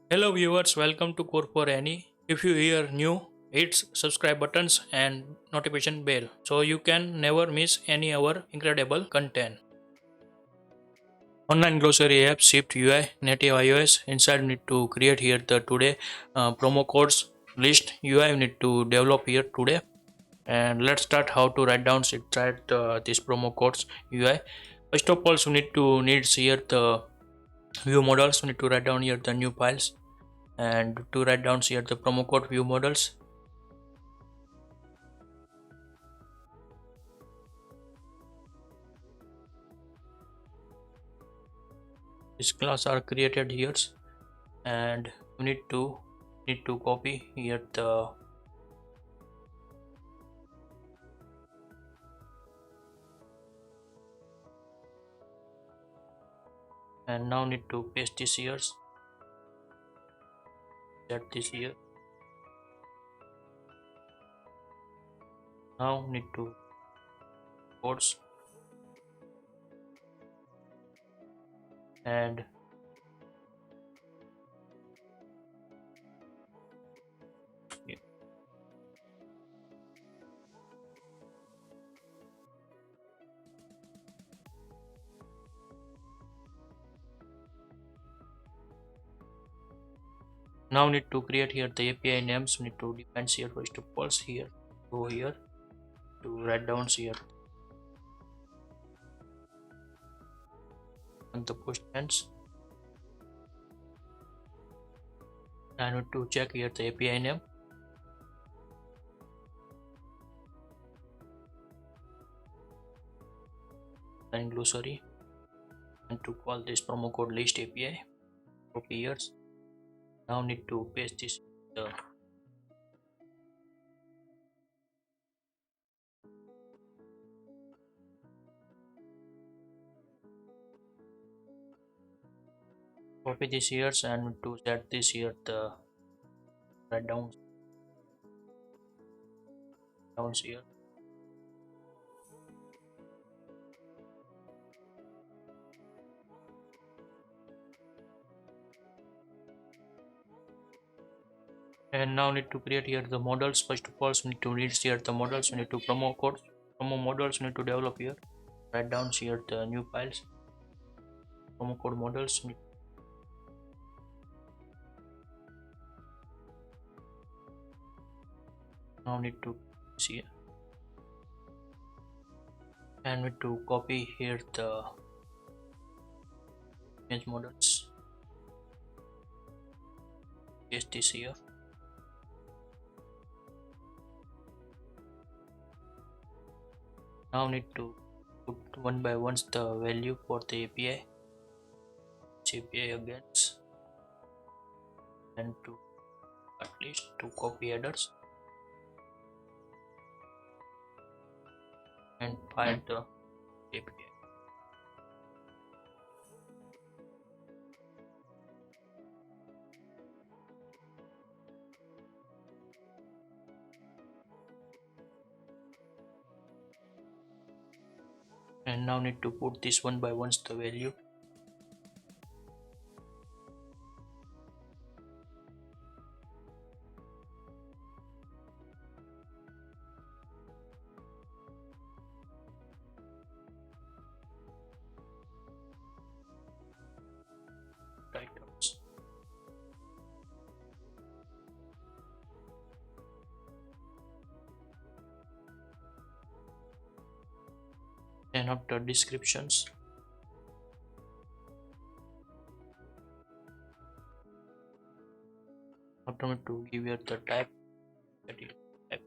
Hello viewers, welcome to Core for Any. If you hear new, hit subscribe buttons and notification bell so you can never miss any our incredible content. Online grocery app Shift UI native iOS. Inside you need to create here the today promo codes list UI you need to develop here today. And let's start how to write down this promo codes UI. First of all, you need to needs here the view models. You need to write down here the new files and to write down here the promo code view models. This class are created here and you need to copy here the and now need to paste this here, set this here. Now need to codes and yeah. Now need to create here the API names. Need to define here first of all here. Go here to write down here on the post ends and need to check here the API name and glossary and to call this promo code list API. Copy here. Now need to paste this the copy this here and to set this here the write down here. And now need to create here the models. First of all, we need to read here the models. We need to promo models. We need to develop here. Write down here the new files. Promo code models. Now need to see and need to copy here the image models. Paste this here. Now need to put one by one the value for the API. API against and to at least to copy headers and find the API. And now need to put this one by one the value. Items. And after descriptions after need to give here the type that is type.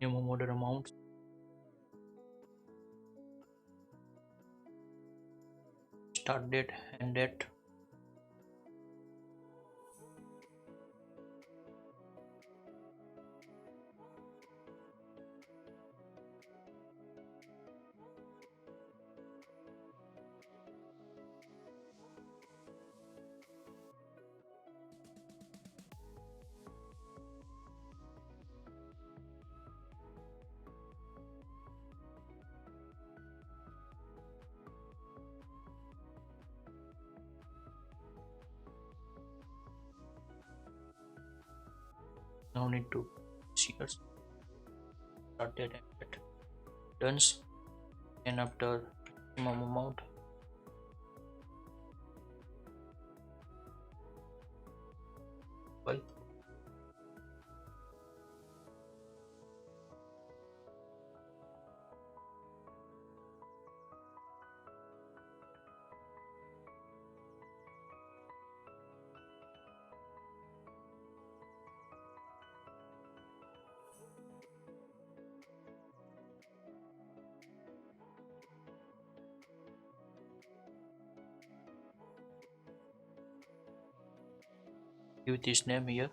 Minimum order amount, start date, end date, Now need to here started and get done, and after maximum amount well. Give this name here.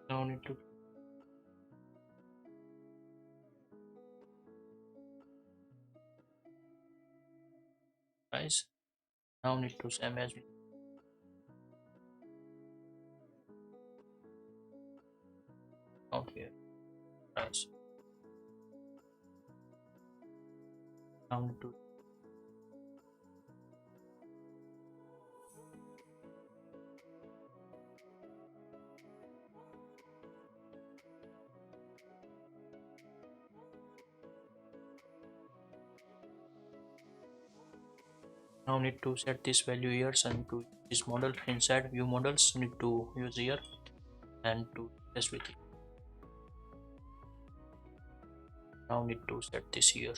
Now need to guys. Now need to same as out here. Guys. Now need to now need to set this value here and to this model inside view models need to use here and to test with it. Now need to set this here.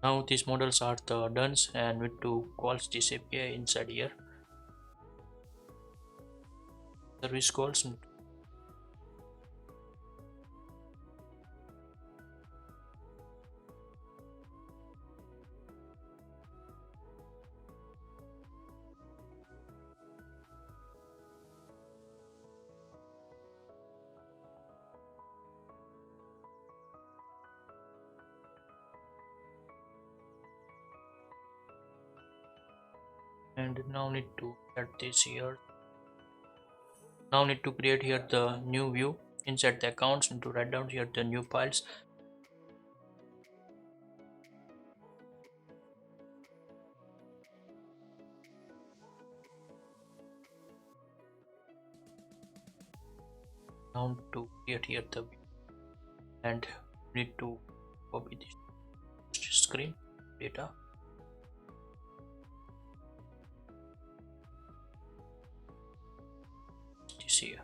Now these models are the done and need to call this API inside here. Service calls and now need to add this here. Now need to create here the new view inside the accounts and to write down here the new files. Now to create here the view and need to copy this screen data. This here.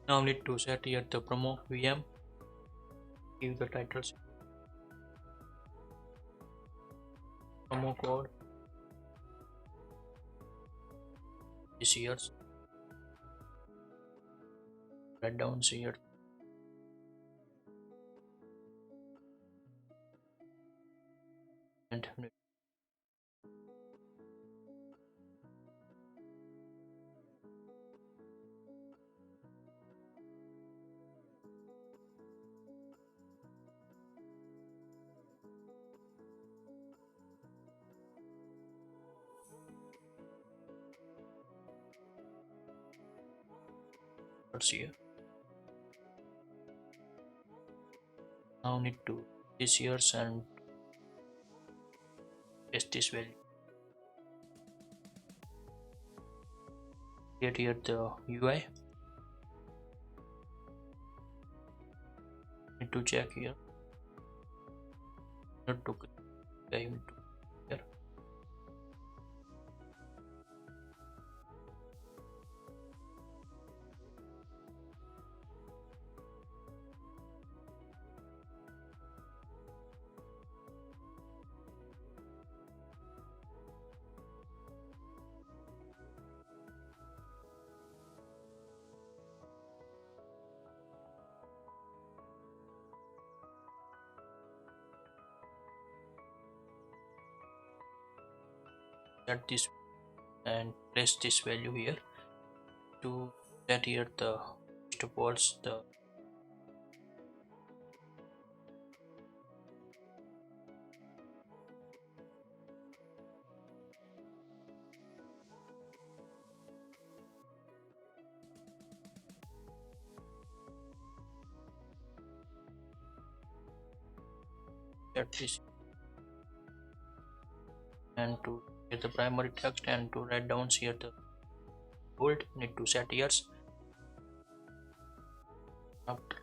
Now need to set here the promo VM. Give the titles. Promo code. This here. Write down here. And here. Now need to this years and paste this value. Get here the UI. Need to check here. Not to here. set this and place this value here to set here the supports the set this and to get the primary text and to write down here the bold need to set years after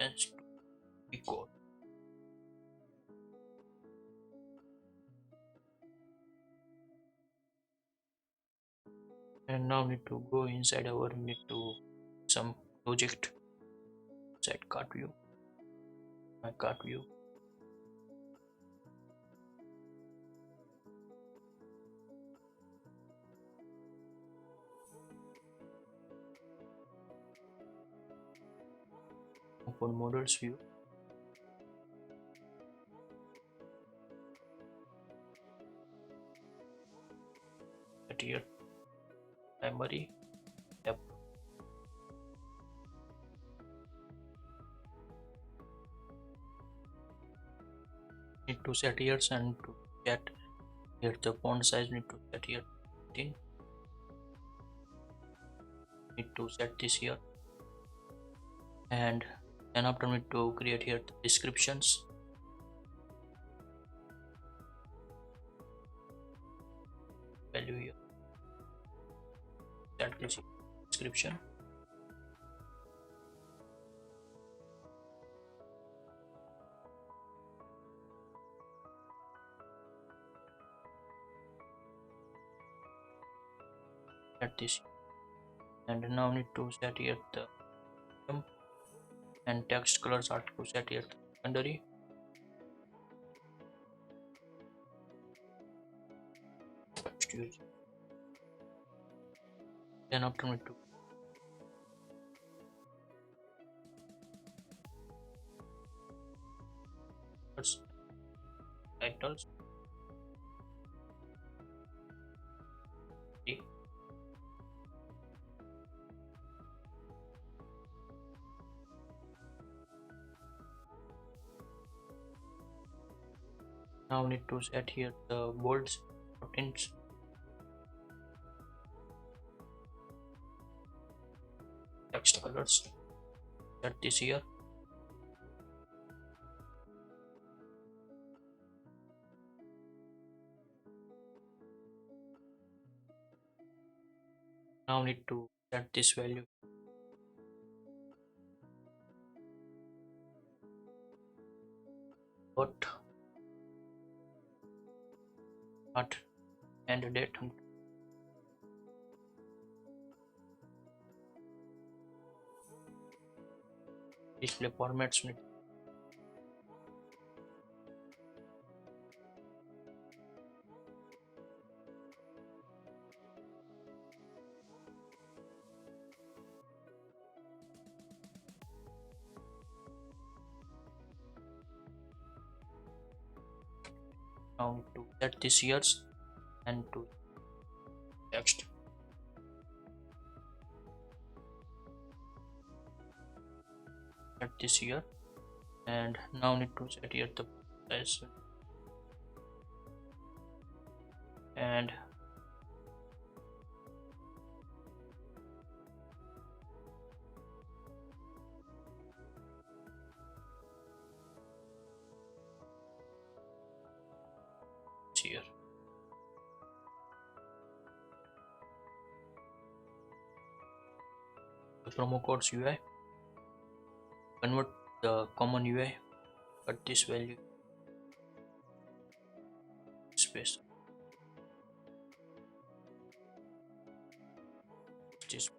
and to be code. And now need to go inside our need to some project set cart view, my cart view, open models view, set here primary app, need to set years and to get here the font size need to set here 15, need to set this here, and then after need to create here the descriptions, value here, set this description, set this, and now need to set here the and text colors are to set here secondary, then after need to titles, now need to set here the bolds, buttons, text colors, set this here, now need to set this value, but and date, display formats need now need to set this years and to text, set this here, and now need to set here the size and here. The promo codes UI, convert the common UI, cut this value, space, this,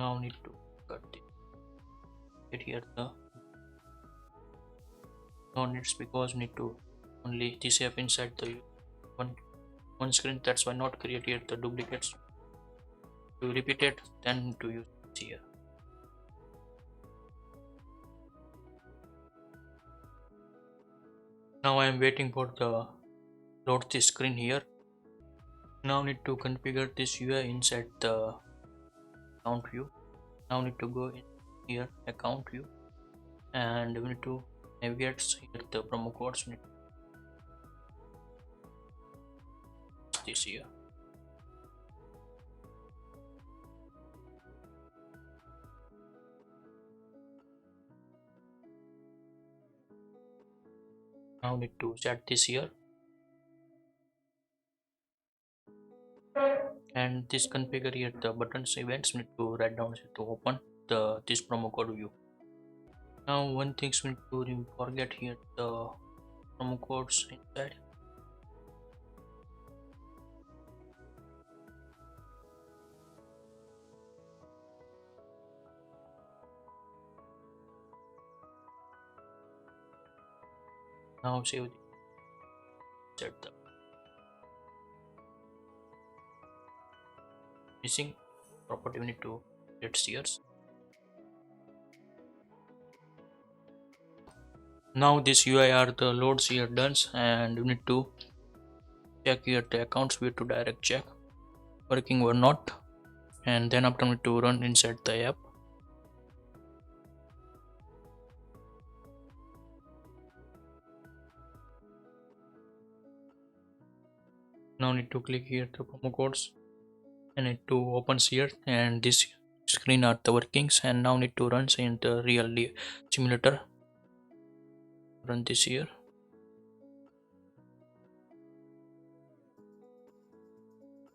Now need to cut it. Get here the no needs because need to only this app inside the one screen. That's why not create here the duplicates. To repeat it, then to use here. Now I am waiting for the load this screen here. Now need to configure this UI inside the account view. Now need to go in here account view, and we need to navigate here the promo codes. We need this here. Now need to set this here, and this configure here the buttons events. We need to write down to open the this promo code view. Now one thing we need to forget here the promo codes inside. Now save the set the missing property. We need to get steers. Now this UI are the loads here done, and we need to check here the accounts view to direct check working or not, and then after we need to run inside the app. Now need to click here the promo codes and need to open here, and this screen are the workings, and now need to run in the real simulator. Run this here.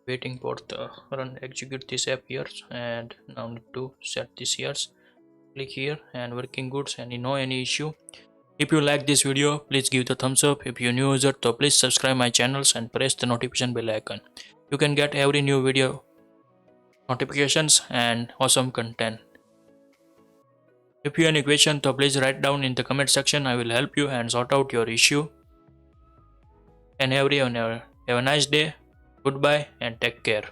Waiting for the run execute this app here, and now need to set this here. Click here and working goods, and you know any issue. If you like this video, please give the thumbs up. If you're new user, so please subscribe my channels and press the notification bell icon. You can get every new video notifications and awesome content. If you have any question, so please write down in the comment section. I will help you and sort out your issue. And everyone have a nice day. Goodbye and take care.